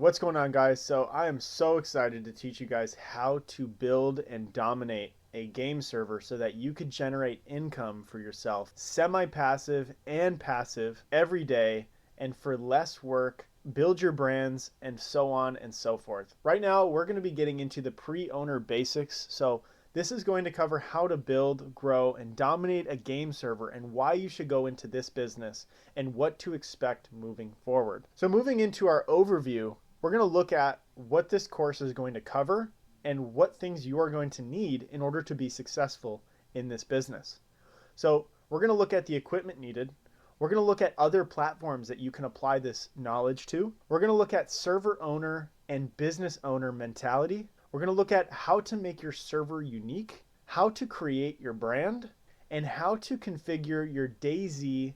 What's going on, guys? So I am so excited to teach you guys how to build and dominate a game server so that you could generate income for yourself, semi-passive and passive every day, and for less work, build your brands, and so on and so forth. Right now, we're going to be getting into the pre-owner basics. So this is going to cover how to build, grow, and dominate a game server and why you should go into this business and what to expect moving forward. So moving into our overview, we're going to look at what this course is going to cover and what things you are going to need in order to be successful in this business. So we're going to look at the equipment needed. We're going to look at other platforms that you can apply this knowledge to. We're going to look at server owner and business owner mentality. We're going to look at how to make your server unique, how to create your brand, and how to configure your DayZ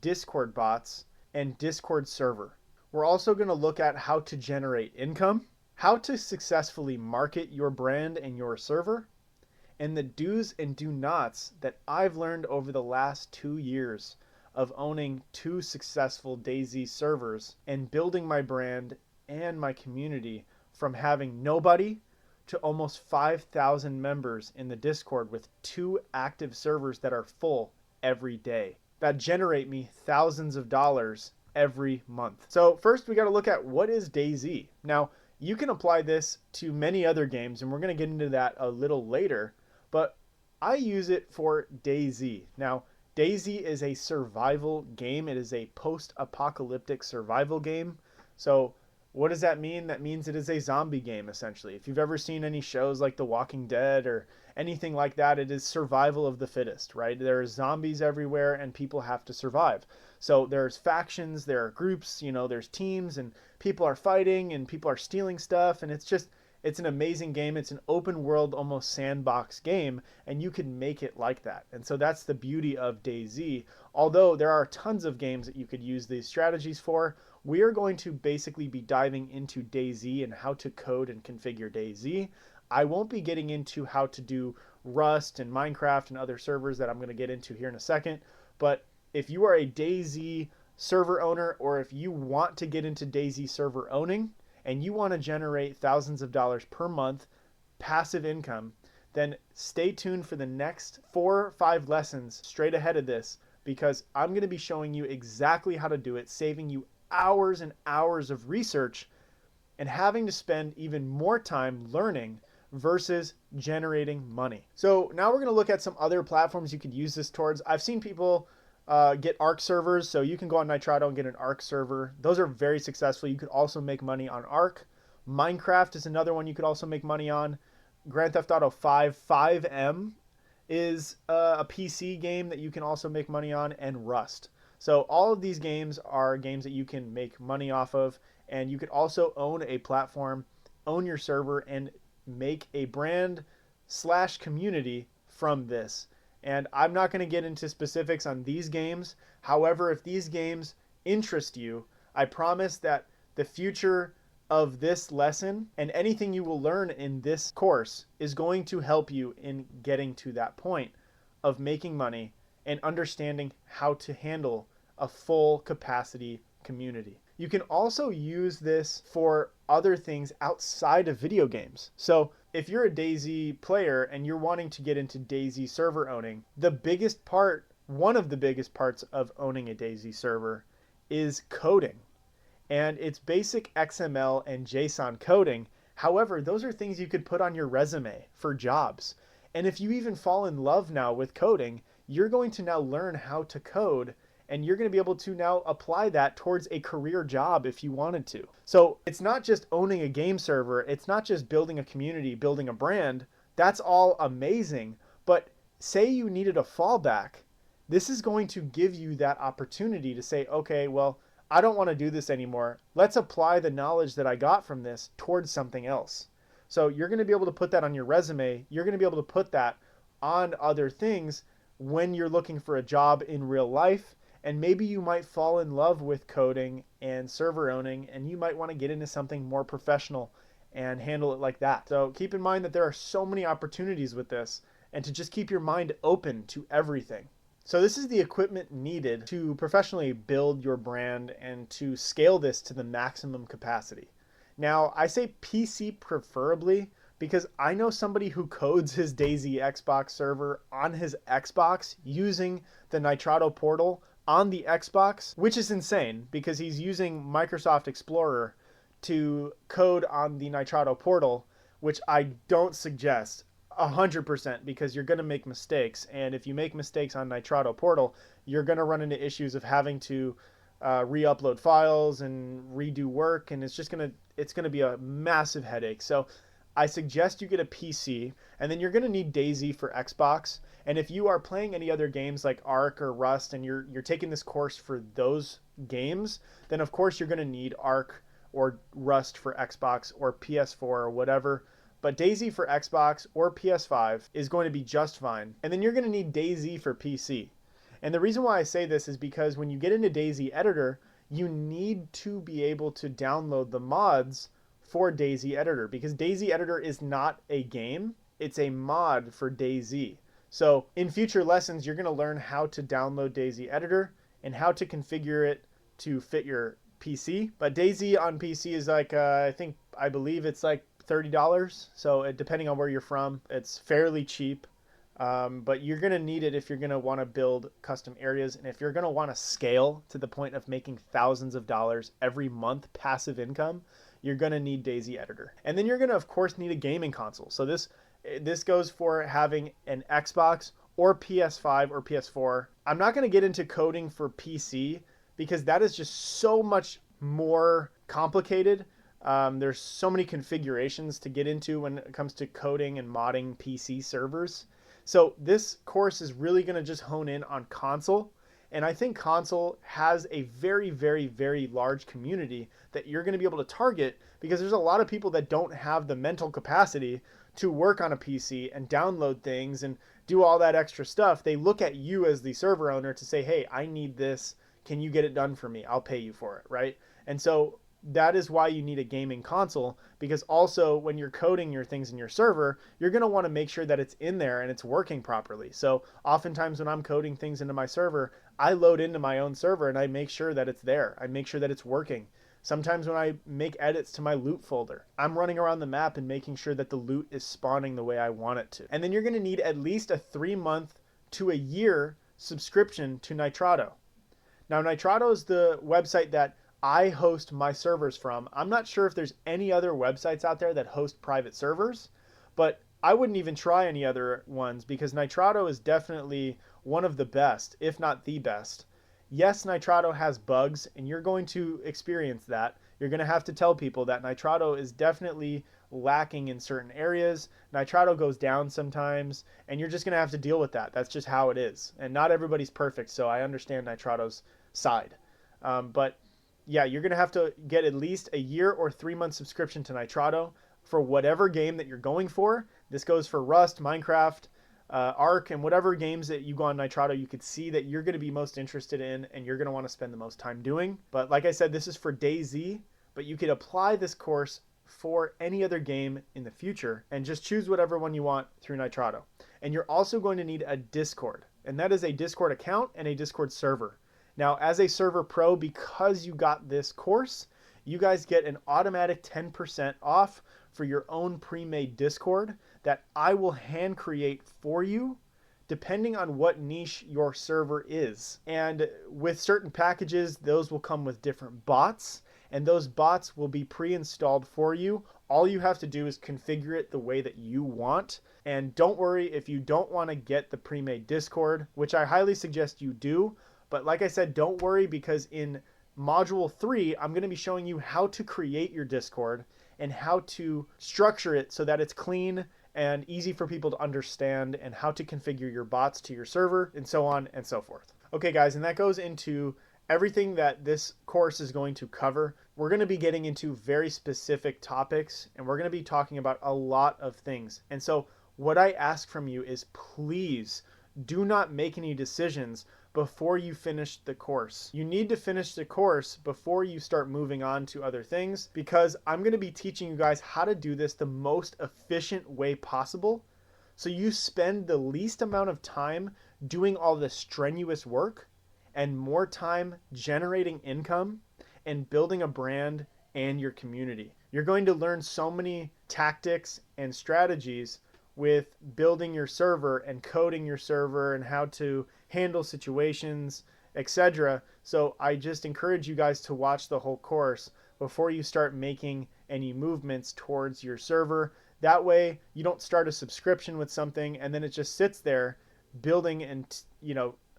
Discord bots and Discord server. We're also going to look at how to generate income, how to successfully market your brand and your server, and the do's and do nots that I've learned over the last 2 years of owning 2 successful DayZ servers and building my brand and my community from having nobody to almost 5,000 members in the Discord with 2 active servers that are full every day that generate me thousands of dollars every month. So first we got to look at what is DayZ. Now you can apply this to many other games and we're going to get into that a little later, but I use it for DayZ. Now DayZ is a survival game. It is a post-apocalyptic survival game. So what does that mean? That means it is a zombie game, essentially. If you've ever seen any shows like The Walking Dead or anything like that, it is survival of the fittest, right? There are zombies everywhere and people have to survive. So there's factions, there are groups, there's teams, and people are fighting and people are stealing stuff, and it's an amazing game. It's an open world, almost sandbox game, and you can make it like that. And so that's the beauty of DayZ. Although there are tons of games that you could use these strategies for, we are going to basically be diving into DayZ and how to code and configure DayZ. I won't be getting into how to do Rust and Minecraft and other servers that I'm going to get into here in a second. But if you are a DayZ server owner, or if you want to get into DayZ server owning, and you want to generate thousands of dollars per month passive income, then stay tuned for the next 4 or 5 lessons straight ahead of this, because I'm going to be showing you exactly how to do it, saving you hours and hours of research and having to spend even more time learning versus generating money. So now we're going to look at some other platforms you could use this towards. I've seen people get ARC servers, so you can go on Nitrado and get an ARC server. Those are very successful. You could also make money on ARC. Minecraft is another one you could also make money on. Grand Theft Auto 5 5M is a PC game that you can also make money on, and Rust. So all of these games are games that you can make money off of, and you could also own a platform, own your server, and make a brand / community from this. And I'm not going to get into specifics on these games. However, if these games interest you, I promise that the future of this lesson and anything you will learn in this course is going to help you in getting to that point of making money and understanding how to handle a full capacity community. You can also use this for other things outside of video games. So if you're a DayZ player and you're wanting to get into DayZ server owning, one of the biggest parts of owning a DayZ server is coding. And it's basic XML and JSON coding. However, those are things you could put on your resume for jobs. And if you even fall in love now with coding, you're going to now learn how to code, and you're going to be able to now apply that towards a career job if you wanted to. So it's not just owning a game server. It's not just building a community, building a brand. That's all amazing. But say you needed a fallback, this is going to give you that opportunity to say, okay, well, I don't want to do this anymore. Let's apply the knowledge that I got from this towards something else. So you're going to be able to put that on your resume. You're going to be able to put that on other things when you're looking for a job in real life. And maybe you might fall in love with coding and server owning, and you might want to get into something more professional and handle it like that. So keep in mind that there are so many opportunities with this, and to just keep your mind open to everything. So this is the equipment needed to professionally build your brand and to scale this to the maximum capacity. Now, I say PC preferably because I know somebody who codes his DayZ Xbox server on his Xbox using the Nitrado portal on the Xbox, which is insane because he's using Microsoft Explorer to code on the Nitrado portal, which I don't suggest 100% because you're going to make mistakes. And if you make mistakes on Nitrado portal, you're going to run into issues of having to re-upload files and redo work, and it's gonna be a massive headache. So I suggest you get a PC, and then you're gonna need DayZ for Xbox. And if you are playing any other games like Ark or Rust, and you're taking this course for those games, then of course you're gonna need Ark or Rust for Xbox or PS4 or whatever. But DayZ for Xbox or PS5 is going to be just fine. And then you're going to need DayZ for PC. And the reason why I say this is because when you get into DayZ Editor, you need to be able to download the mods for DayZ Editor because DayZ Editor is not a game, it's a mod for DayZ. So in future lessons, you're going to learn how to download DayZ Editor and how to configure it to fit your PC. But DayZ on PC is like, I believe it's like $30. So depending on where you're from, it's fairly cheap. But you're going to need it if you're going to want to build custom areas. And if you're going to want to scale to the point of making thousands of dollars every month passive income, you're going to need DayZ Editor. And then you're going to, of course, need a gaming console. So this goes for having an Xbox or PS5 or PS4. I'm not going to get into coding for PC because that is just so much more complicated. There's so many configurations to get into when it comes to coding and modding PC servers. So this course is really going to just hone in on console. And I think console has a very, very, very large community that you're going to be able to target because there's a lot of people that don't have the mental capacity to work on a PC and download things and do all that extra stuff. They look at you as the server owner to say, hey, I need this. Can you get it done for me? I'll pay you for it, right? And so that is why you need a gaming console, because also when you're coding your things in your server, you're going to want to make sure that it's in there and it's working properly. So oftentimes when I'm coding things into my server, I load into my own server and I make sure that it's there. I make sure that it's working. Sometimes when I make edits to my loot folder, I'm running around the map and making sure that the loot is spawning the way I want it to. And then you're going to need at least a 3-month to a year subscription to Nitrado. Now, Nitrado is the website that I host my servers from. I'm not sure if there's any other websites out there that host private servers, but I wouldn't even try any other ones because Nitrado is definitely one of the best, if not the best. Yes, Nitrado has bugs, and you're going to experience that. You're going to have to tell people that Nitrado is definitely lacking in certain areas. Nitrado goes down sometimes, and you're just going to have to deal with that. That's just how it is. And not everybody's perfect, so I understand Nitrado's side. But yeah, you're going to have to get at least a year or 3-month subscription to Nitrado for whatever game that you're going for. This goes for Rust, Minecraft, Ark, and whatever games that you go on Nitrado you could see that you're going to be most interested in and you're going to want to spend the most time doing. But like I said, this is for DayZ, but you could apply this course for any other game in the future and just choose whatever one you want through Nitrado. And you're also going to need a Discord, and that is a Discord account and a Discord server. Now, as a server pro, because you got this course, you guys get an automatic 10% off for your own pre-made Discord that I will hand create for you depending on what niche your server is. And with certain packages, those will come with different bots, and those bots will be pre-installed for you. All you have to do is configure it the way that you want. And don't worry if you don't want to get the pre-made Discord, which I highly suggest you do. But like I said, don't worry because in Module 3, I'm going to be showing you how to create your Discord and how to structure it so that it's clean and easy for people to understand and how to configure your bots to your server and so on and so forth. Okay, guys, and that goes into everything that this course is going to cover. We're going to be getting into very specific topics and we're going to be talking about a lot of things. And so what I ask from you is please do not make any decisions before you finish the course. You need to finish the course before you start moving on to other things because I'm going to be teaching you guys how to do this the most efficient way possible so you spend the least amount of time doing all the strenuous work and more time generating income and building a brand and your community. You're going to learn so many tactics and strategies with building your server and coding your server and how to handle situations, etc. So I just encourage you guys to watch the whole course before you start making any movements towards your server. That way you don't start a subscription with something and then it just sits there building and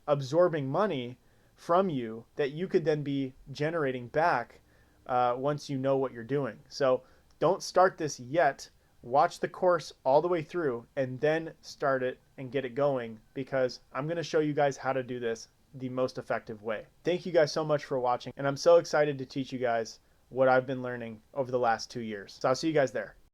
absorbing money from you that you could then be generating back once you know what you're doing. So don't start this yet. Watch the course all the way through and then start it and get it going, because I'm going to show you guys how to do this the most effective way. Thank you guys so much for watching, and I'm so excited to teach you guys what I've been learning over the last 2 years. So I'll see you guys there.